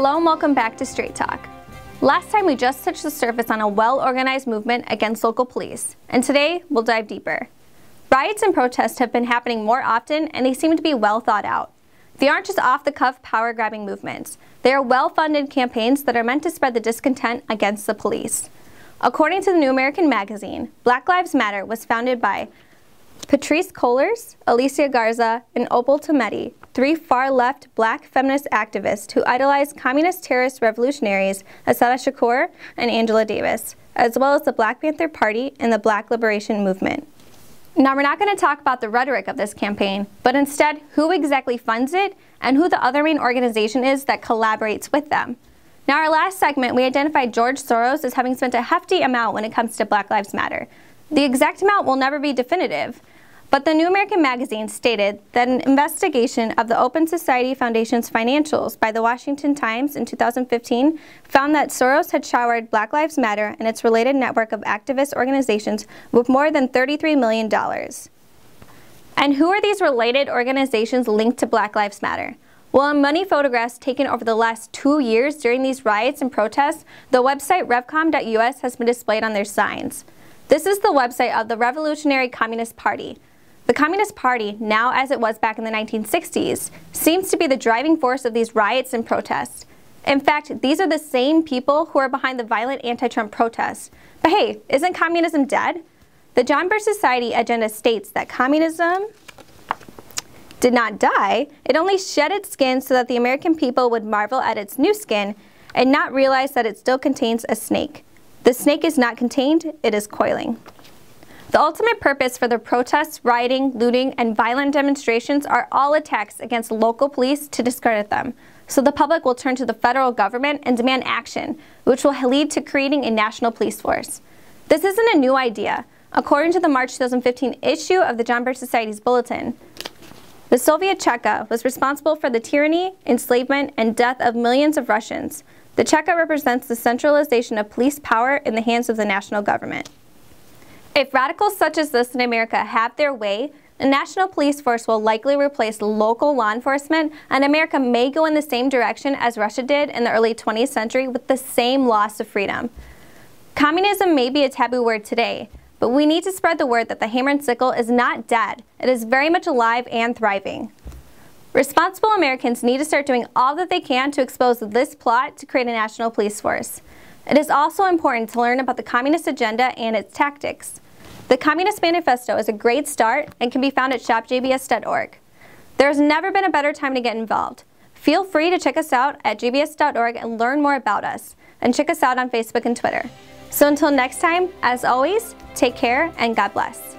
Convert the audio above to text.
Hello and welcome back to Straight Talk. Last time we just touched the surface on a well-organized movement against local police, and today we'll dive deeper. Riots and protests have been happening more often, and they seem to be well thought out. They aren't just off-the-cuff power-grabbing movements. They are well-funded campaigns that are meant to spread the discontent against the police. According to the New American Magazine, Black Lives Matter was founded by Patrisse Cullors, Alicia Garza, and Opal Tometi, three far-left black feminist activists who idolized communist terrorist revolutionaries Assata Shakur and Angela Davis, as well as the Black Panther Party and the Black Liberation Movement. Now, we're not going to talk about the rhetoric of this campaign, but instead who exactly funds it and who the other main organization is that collaborates with them. Now, our last segment, we identified George Soros as having spent a hefty amount when it comes to Black Lives Matter. The exact amount will never be definitive, but the New American Magazine stated that an investigation of the Open Society Foundation's financials by the Washington Times in 2015 found that Soros had showered Black Lives Matter and its related network of activist organizations with more than $33 million. And who are these related organizations linked to Black Lives Matter? Well, in money photographs taken over the last 2 years during these riots and protests, the website revcom.us has been displayed on their signs. This is the website of the Revolutionary Communist Party. The Communist Party, now as it was back in the 1960s, seems to be the driving force of these riots and protests. In fact, these are the same people who are behind the violent anti-Trump protests. But hey, isn't communism dead? The John Birch Society Agenda states that communism did not die, it only shed its skin so that the American people would marvel at its new skin and not realize that it still contains a snake. The snake is not contained, it is coiling. The ultimate purpose for the protests, rioting, looting, and violent demonstrations are all attacks against local police to discredit them. So the public will turn to the federal government and demand action, which will lead to creating a national police force. This isn't a new idea. According to the March 2015 issue of the John Birch Society's bulletin, the Soviet Cheka was responsible for the tyranny, enslavement, and death of millions of Russians. The Cheka represents the centralization of police power in the hands of the national government. If radicals such as this in America have their way, the national police force will likely replace local law enforcement, and America may go in the same direction as Russia did in the early 20th century with the same loss of freedom. Communism may be a taboo word today, but we need to spread the word that the hammer and sickle is not dead. It is very much alive and thriving. Responsible Americans need to start doing all that they can to expose this plot to create a national police force. It is also important to learn about the Communist Agenda and its tactics. The Communist Manifesto is a great start and can be found at shopjbs.org. There has never been a better time to get involved. Feel free to check us out at jbs.org and learn more about us. And check us out on Facebook and Twitter. So until next time, as always, take care and God bless.